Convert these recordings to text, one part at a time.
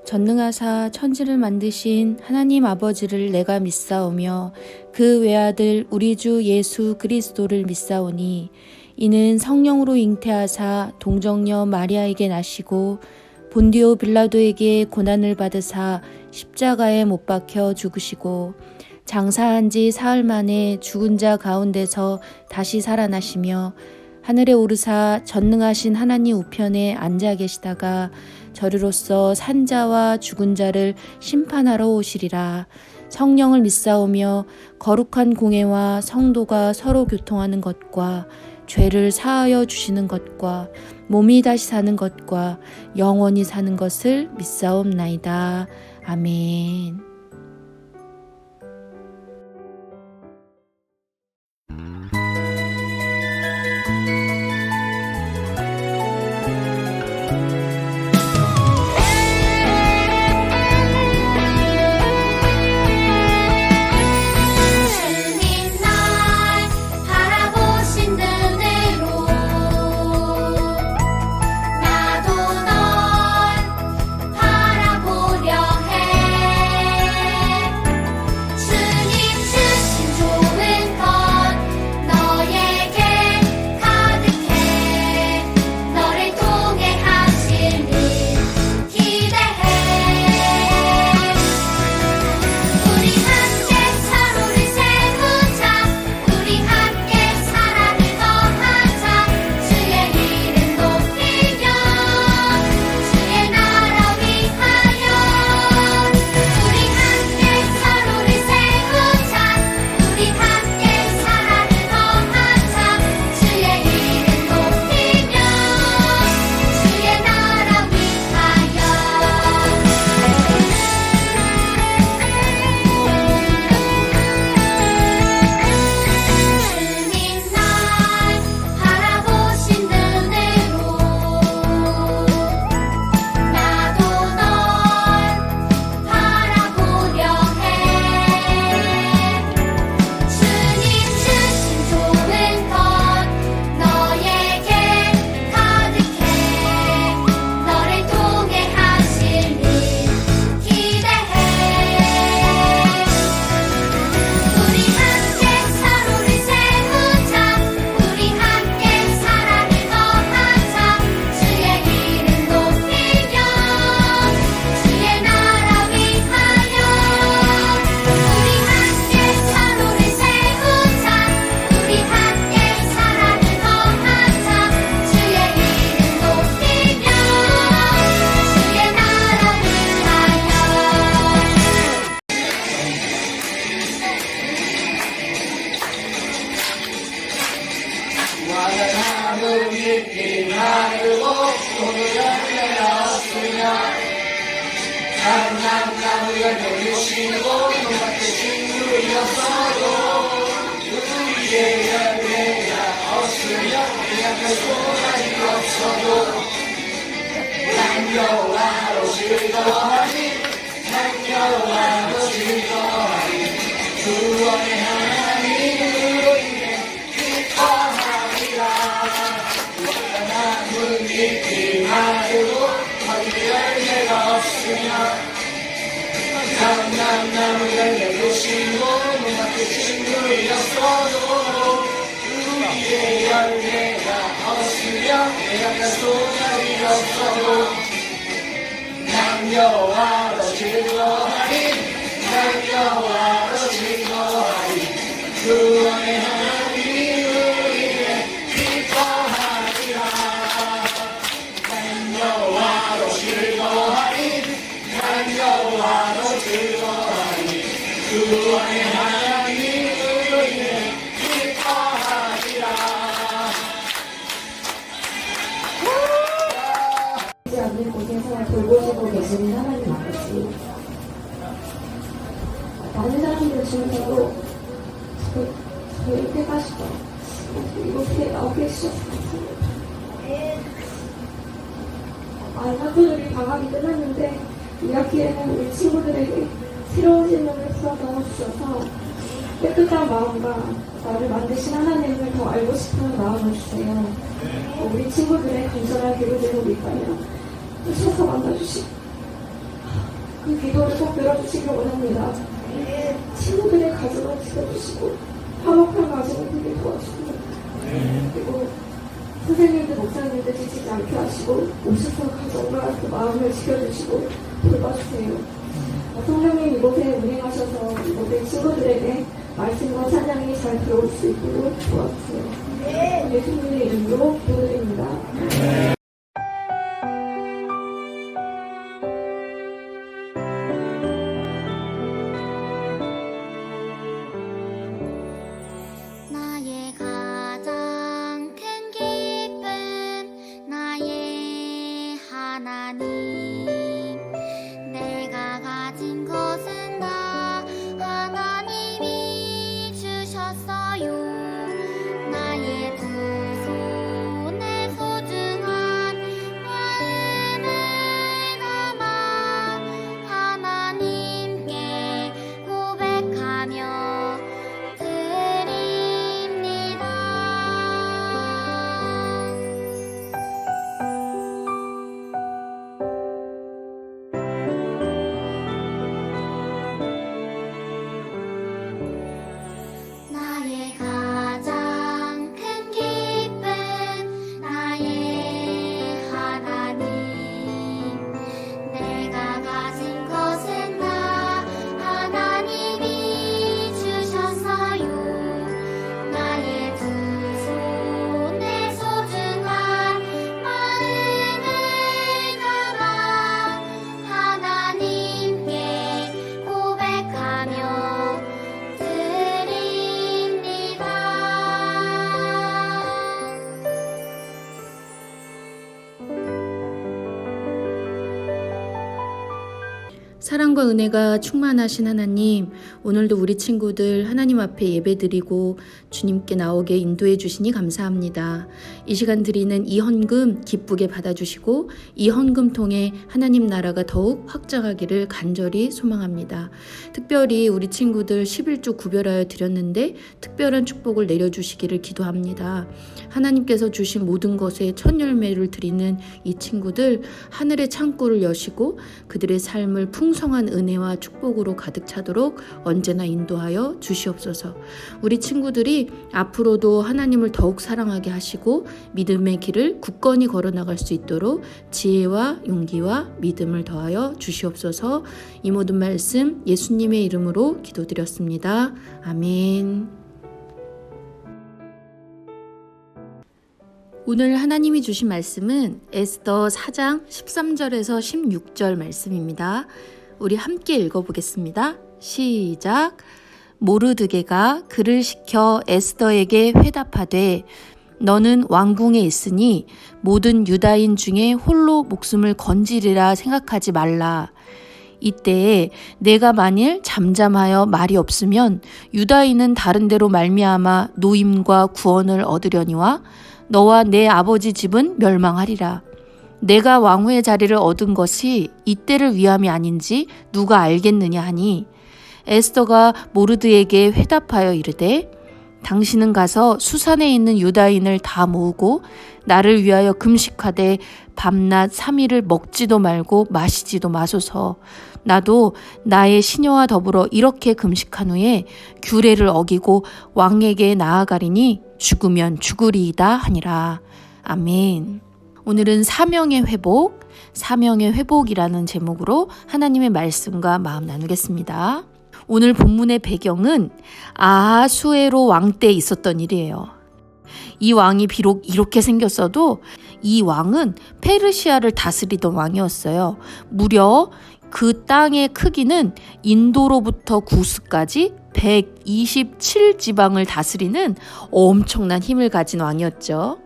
전능하사 천지를 만드신 하나님 아버지를 내가 믿사오며 그 외아들 우리 주 예수 그리스도를 믿사오니 이는 성령으로 잉태하사 동정녀 마리아에게 나시고 본디오 빌라도에게 고난을 받으사 십자가에 못 박혀 죽으시고 장사한 지 사흘 만에 죽은 자 가운데서 다시 살아나시며 하늘에 오르사 전능하신 하나님 우편에 앉아 계시다가 저리로서 산자와 죽은 자를 심판하러 오시리라. 성령을 믿사오며 거룩한 공회와 성도가 서로 교통하는 것과 죄를 사하여 주시는 것과 몸이 다시 사는 것과 영원히 사는 것을 믿사옵나이다. 아멘. 나무가 되시고 눈밭에 친구였어도 우리의 열매가 없으며 약간 소란이 없어도 남녀와로 즐거워하니 남녀와로 즐거워하니 구원의 하나님으로 인해 기뻐하리라. 나무는 잎이 마르고 거기에 열매가 없으며 나무 열매 보시고 눈앞에 친구였어도 우리의 열매가 없으며 약간 소멸이 없어도 남녀와로 즐거워하니 남녀와로 즐거워하니 구원의 하나님으로 인해 기뻐하리라. 남녀와로 즐거워하니 남녀와로 즐거워하니 구원의 하나님으로 인해 기뻐하리라. 하지 않는 곳에서 돌보시고 계시는 하나님 아버지, 많은 사람들 중에서도 저희 택하시고 이곳에 나오게 해주셨습니다. 많은 학교들이 방학이 끝났는데 이 학기에는 우리 친구들에게 새로운 질문을 풀어주셔서 깨끗한 마음과 나를 만드신 하나님을 더 알고 싶은 마음을 주세요. 우리 친구들의 간절한 기도대로 믿다며 오셔서 만나주시고 그 기도를 꼭 들어주시길 원합니다. 친구들의 가정을 지켜주시고 화목한 가정을 되게 도와주시고 그리고 선생님들, 목사님들 지치지 않게 하시고 오셔서 가정과 그 마음을 지켜주시고 돌봐주세요. 성령님 이곳에 운행하셔서 이곳의 친구들에게 말씀과 찬양이 잘 들어올 수 있도록 도와주세요. 예수님의 이름으로 기도드립니다. 나의 가장 큰 기쁨 나의 하나님 내가 가진 것은 다 하나님이 주셨어요. 나의 두 손에 소중한 마음을 담아 하나님께 고백하며 드립니다. 나의 가장 큰 기쁨 나의 하나님 내가 가진 것은 다 하나님이 주셨어요. 나의 두 손에 소중한 마음을 담아 하나님께 고백하며 드립니다. 사랑과 은혜가 충만하신 하나님, 오늘도 우리 친구들 하나님 앞에 예배드리고 주님께 나오게 인도해 주시니 감사합니다. 이 시간 드리는 이 헌금 기쁘게 받아주시고 이 헌금 통해 하나님 나라가 더욱 확장하기를 간절히 소망합니다. 특별히 우리 친구들 11주 구별하여 드렸는데 특별한 축복을 내려주시기를 기도합니다. 하나님께서 주신 모든 것에 첫 열매를 드리는 이 친구들 하늘의 창고를 여시고 그들의 삶을 풍성한 은혜와 축복으로 가득 차도록 언제나 인도하여 주시옵소서. 우리 친구들이 앞으로도 하나님을 더욱 사랑하게 하시고 믿음의 길을 굳건히 걸어나갈 수 있도록 지혜와 용기와 믿음을 더하여 주시옵소서. 이 모든 말씀 예수님의 이름으로 기도드렸습니다. 아멘. 오늘 하나님이 주신 말씀은 에스더 4장 13절에서 16절 말씀입니다. 우리 함께 읽어보겠습니다. 시작. 모르드게가 그를 시켜 에스더에게 회답하되 너는 왕궁에 있으니 모든 유다인 중에 홀로 목숨을 건지리라 생각하지 말라. 이때에 내가 만일 잠잠하여 말이 없으면 유다인은 다른 데로 말미암아 노임과 구원을 얻으려니와 너와 내 아버지 집은 멸망하리라. 내가 왕후의 자리를 얻은 것이 이때를 위함이 아닌지 누가 알겠느냐 하니 에스더가 모르드에게 회답하여 이르되 당신은 가서 수산에 있는 유다인을 다 모으고 나를 위하여 금식하되 밤낮 3일을 먹지도 말고 마시지도 마소서. 나도 나의 시녀와 더불어 이렇게 금식한 후에 규례를 어기고 왕에게 나아가리니 죽으면 죽으리이다 하니라. 아멘. 오늘은 사명의 회복이라는 제목으로 하나님의 말씀과 마음 나누겠습니다. 오늘 본문의 배경은 아하수에로 왕 때 있었던 일이에요. 이 왕이 비록 이렇게 생겼어도 이 왕은 페르시아를 다스리던 왕이었어요. 무려 그 땅의 크기는 인도로부터 구스까지 127지방을 다스리는 엄청난 힘을 가진 왕이었죠.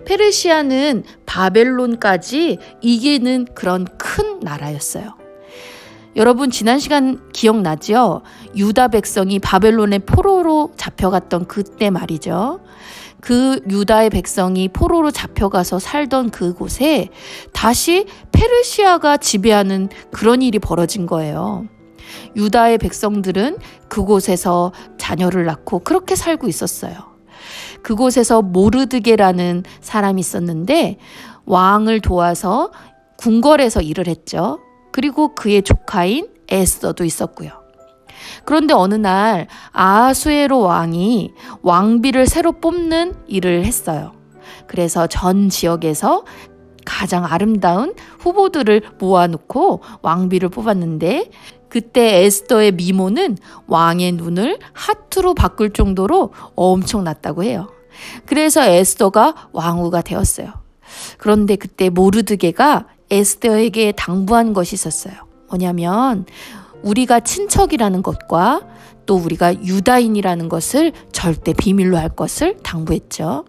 페르시아는 바벨론까지 이기는 그런 큰 나라였어요. 여러분 지난 시간 기억나죠? 유다 백성이 바벨론의 포로로 잡혀갔던 그때 말이죠. 그 유다의 백성이 포로로 잡혀가서 살던 그곳에 다시 페르시아가 지배하는 그런 일이 벌어진 거예요. 유다의 백성들은 그곳에서 자녀를 낳고 그렇게 살고 있었어요. 그곳에서 모르드게라는 사람이 있었는데 왕을 도와서 궁궐에서 일을 했죠. 그리고 그의 조카인 에스더도 있었고요. 그런데 어느 날 아하수에로 왕이 왕비를 새로 뽑는 일을 했어요. 그래서 전 지역에서 가장 아름다운 후보들을 모아놓고 왕비를 뽑았는데, 그때 에스더의 미모는 왕의 눈을 하트로 바꿀 정도로 엄청났다고 해요. 그래서 에스더가 왕후가 되었어요. 그런데 그때 모르드게가 에스더에게 당부한 것이 있었어요. 뭐냐면 우리가 친척이라는 것과 또 우리가 유다인이라는 것을 절대 비밀로 할 것을 당부했죠.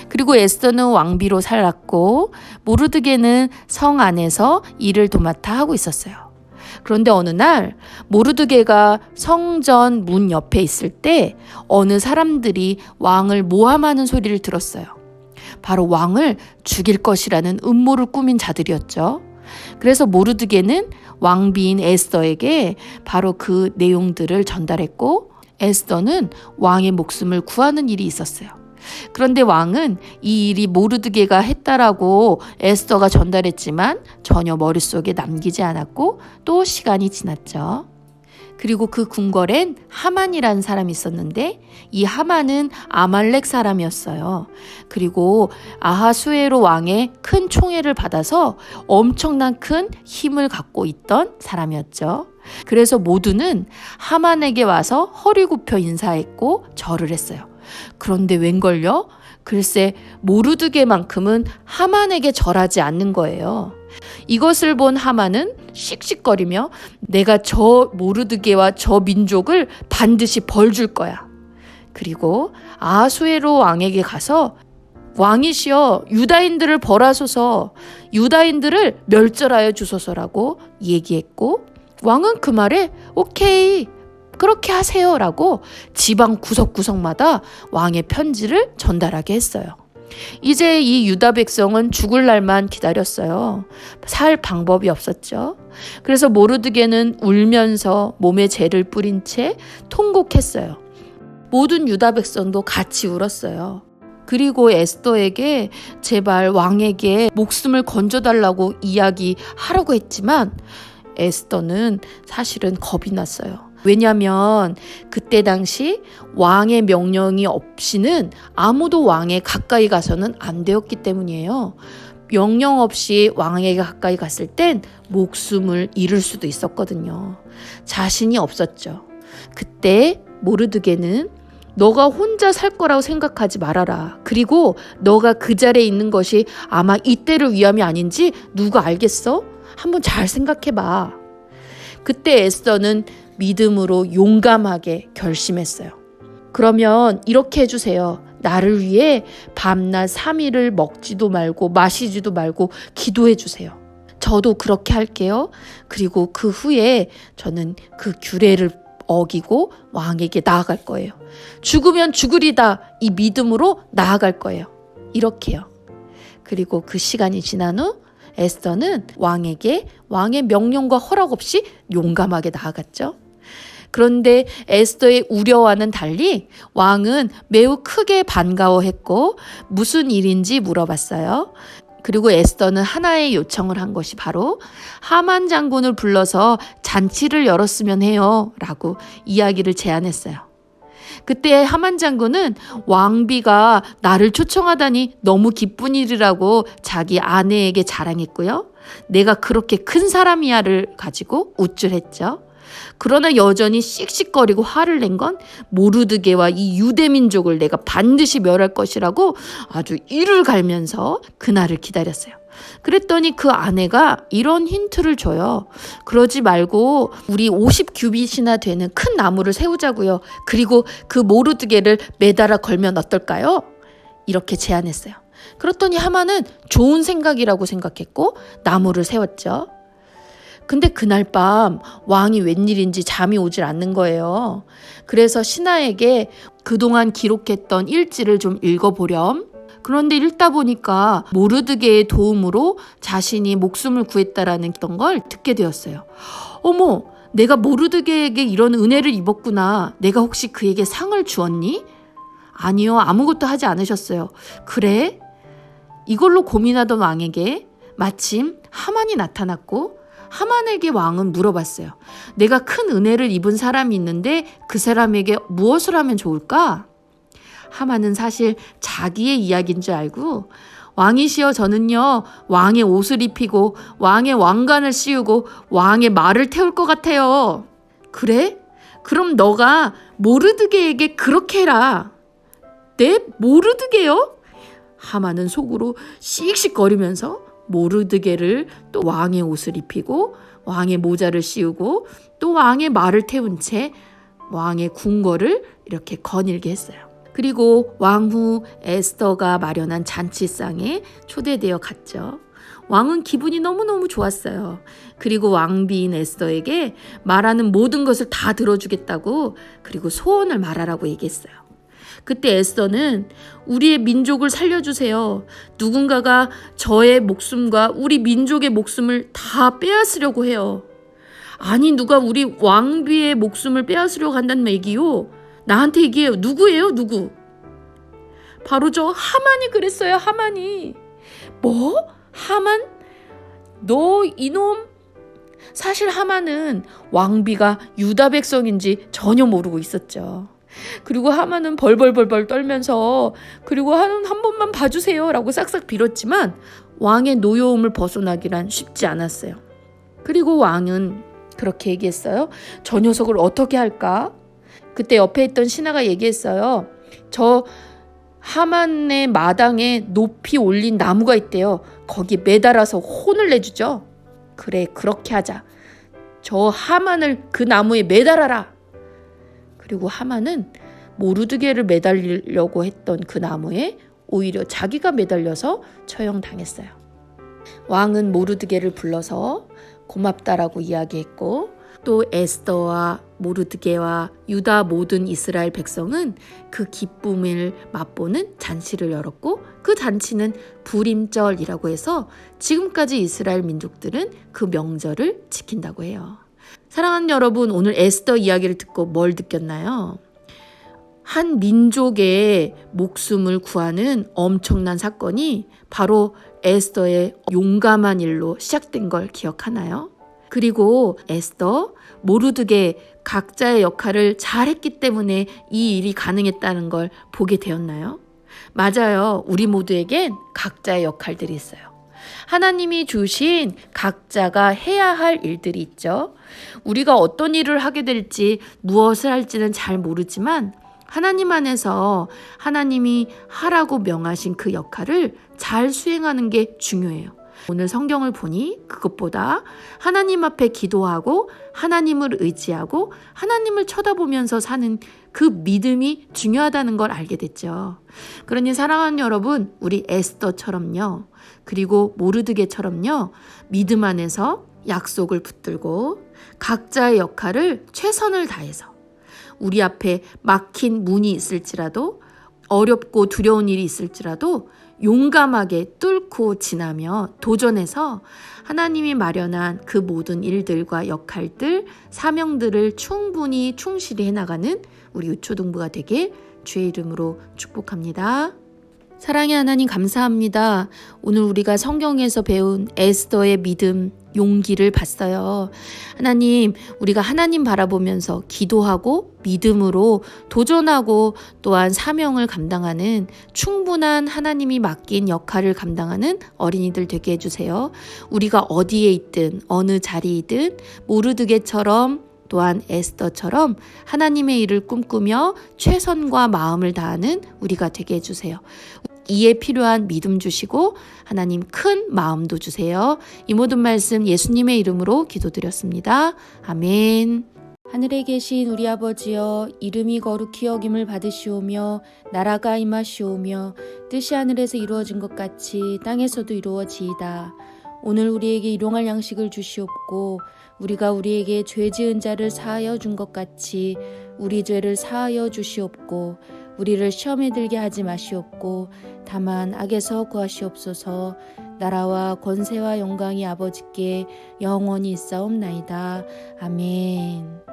그리고 에스더는 왕비로 살았고 모르드게는 성 안에서 일을 도맡아 하고 있었어요. 그런데 어느 날 모르드게가 성전 문 옆에 있을 때 어느 사람들이 왕을 모함하는 소리를 들었어요. 바로 왕을 죽일 것이라는 음모를 꾸민 자들이었죠. 그래서 모르드게는 왕비인 에스더에게 바로 그 내용들을 전달했고, 에스더는 왕의 목숨을 구하는 일이 있었어요. 그런데 왕은 이 일이 모르드게가 했다라고 에스더가 전달했지만 전혀 머릿속에 남기지 않았고 또 시간이 지났죠. 그리고 그 궁궐엔 하만이라는 사람이 있었는데 이 하만은 아말렉 사람이었어요. 그리고 아하수에로 왕의 큰 총애를 받아서 엄청난 큰 힘을 갖고 있던 사람이었죠. 그래서 모두는 하만에게 와서 허리 굽혀 인사했고 절을 했어요. 그런데 웬걸요? 글쎄 모르드게만큼은 하만에게 절하지 않는 거예요. 이것을 본 하만은 씩씩거리며 내가 저 모르드게와 저 민족을 반드시 벌 줄 거야. 그리고 아하수에로 왕에게 가서 왕이시여 유다인들을 벌하소서, 유다인들을 멸절하여 주소서라고 얘기했고, 왕은 그 말에 오케이 그렇게 하세요 라고 지방 구석구석마다 왕의 편지를 전달하게 했어요. 이제 이 유다 백성은 죽을 날만 기다렸어요. 살 방법이 없었죠. 그래서 모르드게는 울면서 몸에 재를 뿌린 채 통곡했어요. 모든 유다 백성도 같이 울었어요. 그리고 에스더에게 제발 왕에게 목숨을 건져달라고 이야기하라고 했지만 에스더는 사실은 겁이 났어요. 왜냐하면 그때 당시 왕의 명령이 없이는 아무도 왕에 가까이 가서는 안 되었기 때문이에요. 명령 없이 왕에게 가까이 갔을 땐 목숨을 잃을 수도 있었거든요. 자신이 없었죠. 그때 모르드게는 너가 혼자 살 거라고 생각하지 말아라. 그리고 너가 그 자리에 있는 것이 아마 이때를 위함이 아닌지 누가 알겠어? 한번 잘 생각해봐. 그때 에스더는 믿음으로 용감하게 결심했어요. 그러면 이렇게 해주세요. 나를 위해 밤낮 3일을 먹지도 말고 마시지도 말고 기도해 주세요. 저도 그렇게 할게요. 그리고 그 후에 저는 그 규례를 어기고 왕에게 나아갈 거예요. 죽으면 죽으리다 이 믿음으로 나아갈 거예요. 이렇게요. 그리고 그 시간이 지난 후 에스더는 왕에게 왕의 명령과 허락 없이 용감하게 나아갔죠. 그런데 에스더의 우려와는 달리 왕은 매우 크게 반가워했고 무슨 일인지 물어봤어요. 그리고 에스더는 하나의 요청을 한 것이 바로 하만 장군을 불러서 잔치를 열었으면 해요 라고 이야기를 제안했어요. 그때 하만 장군은 왕비가 나를 초청하다니 너무 기쁜 일이라고 자기 아내에게 자랑했고요. 내가 그렇게 큰 사람이야를 가지고 우쭐했죠. 그러나 여전히 씩씩거리고 화를 낸 건 모르드게와 이 유대민족을 내가 반드시 멸할 것이라고 아주 이를 갈면서 그날을 기다렸어요. 그랬더니 그 아내가 이런 힌트를 줘요. 그러지 말고 우리 50규빗이나 되는 큰 나무를 세우자고요. 그리고 그 모르드게를 매달아 걸면 어떨까요? 이렇게 제안했어요. 그랬더니 하만은 좋은 생각이라고 생각했고 나무를 세웠죠. 근데 그날 밤 왕이 웬일인지 잠이 오질 않는 거예요. 그래서 신하에게 그동안 기록했던 일지를 좀 읽어보렴. 그런데 읽다 보니까 모르드게의 도움으로 자신이 목숨을 구했다라는 걸 듣게 되었어요. 어머, 내가 모르드게에게 이런 은혜를 입었구나. 내가 혹시 그에게 상을 주었니? 아니요, 아무것도 하지 않으셨어요. 그래? 이걸로 고민하던 왕에게 마침 하만이 나타났고 하만에게 왕은 물어봤어요. 내가 큰 은혜를 입은 사람이 있는데 그 사람에게 무엇을 하면 좋을까? 하만은 사실 자기의 이야기인 줄 알고 왕이시여 저는요 왕의 옷을 입히고 왕의 왕관을 씌우고 왕의 말을 태울 것 같아요. 그래? 그럼 너가 모르드게에게 그렇게 해라. 네? 모르드게요? 하만은 속으로 씩씩거리면서 모르드게를 또 왕의 옷을 입히고 왕의 모자를 씌우고 또 왕의 말을 태운 채 왕의 궁궐을 이렇게 거닐게 했어요. 그리고 왕후 에스더가 마련한 잔치상에 초대되어 갔죠. 왕은 기분이 너무너무 좋았어요. 그리고 왕비인 에스더에게 말하는 모든 것을 다 들어주겠다고 그리고 소원을 말하라고 얘기했어요. 그때 에스더는 우리의 민족을 살려주세요. 누군가가 저의 목숨과 우리 민족의 목숨을 다 빼앗으려고 해요. 아니 누가 우리 왕비의 목숨을 빼앗으려고 한다는 얘기요? 나한테 얘기해요. 누구예요? 누구? 바로 저 하만이 그랬어요. 하만이. 뭐? 하만? 너 이놈? 사실 하만은 왕비가 유다 백성인지 전혀 모르고 있었죠. 그리고 하만은 벌벌벌벌 떨면서 그리고 한 번만 봐주세요 라고 싹싹 빌었지만 왕의 노여움을 벗어나기란 쉽지 않았어요. 그리고 왕은 그렇게 얘기했어요. 저 녀석을 어떻게 할까? 그때 옆에 있던 신하가 얘기했어요. 저 하만의 마당에 높이 올린 나무가 있대요. 거기 매달아서 혼을 내주죠. 그래 그렇게 하자. 저 하만을 그 나무에 매달아라. 그리고 하만은 모르드게를 매달리려고 했던 그 나무에 오히려 자기가 매달려서 처형당했어요. 왕은 모르드게를 불러서 고맙다라고 이야기했고 또 에스더와 모르드게와 유다 모든 이스라엘 백성은 그 기쁨을 맛보는 잔치를 열었고 그 잔치는 부림절이라고 해서 지금까지 이스라엘 민족들은 그 명절을 지킨다고 해요. 사랑하는 여러분, 오늘 에스더 이야기를 듣고 뭘 느꼈나요? 한 민족의 목숨을 구하는 엄청난 사건이 바로 에스더의 용감한 일로 시작된 걸 기억하나요? 그리고 에스더, 모르드게 각자의 역할을 잘했기 때문에 이 일이 가능했다는 걸 보게 되었나요? 맞아요. 우리 모두에겐 각자의 역할들이 있어요. 하나님이 주신 각자가 해야 할 일들이 있죠. 우리가 어떤 일을 하게 될지 무엇을 할지는 잘 모르지만 하나님 안에서 하나님이 하라고 명하신 그 역할을 잘 수행하는 게 중요해요. 오늘 성경을 보니 그것보다 하나님 앞에 기도하고 하나님을 의지하고 하나님을 쳐다보면서 사는 그 믿음이 중요하다는 걸 알게 됐죠. 그러니 사랑하는 여러분, 우리 에스더처럼요. 그리고 모르드게처럼요. 믿음 안에서 약속을 붙들고 각자의 역할을 최선을 다해서 우리 앞에 막힌 문이 있을지라도 어렵고 두려운 일이 있을지라도 용감하게 뚫고 지나며 도전해서 하나님이 마련한 그 모든 일들과 역할들, 사명들을 충분히 충실히 해나가는 우리 유초동부가 되게 주의 이름으로 축복합니다. 사랑의 하나님 감사합니다. 오늘 우리가 성경에서 배운 에스더의 믿음, 용기를 봤어요. 하나님, 우리가 하나님 바라보면서 기도하고 믿음으로 도전하고 또한 사명을 감당하는 충분한 하나님이 맡긴 역할을 감당하는 어린이들 되게 해주세요. 우리가 어디에 있든 어느 자리이든 모르드게처럼 또한 에스더처럼 하나님의 일을 꿈꾸며 최선과 마음을 다하는 우리가 되게 해주세요. 이에 필요한 믿음 주시고 하나님 큰 마음도 주세요. 이 모든 말씀 예수님의 이름으로 기도드렸습니다. 아멘. 하늘에 계신 우리 아버지여, 이름이 거룩히 여김을 받으시오며 나라가 임하시오며 뜻이 하늘에서 이루어진 것 같이 땅에서도 이루어지이다. 오늘 우리에게 일용할 양식을 주시옵고 우리가 우리에게 죄 지은 자를 사하여 준 것 같이 우리 죄를 사하여 주시옵고 우리를 시험에 들게 하지 마시옵고 다만 악에서 구하시옵소서. 나라와 권세와 영광이 아버지께 영원히 있사옵나이다. 아멘.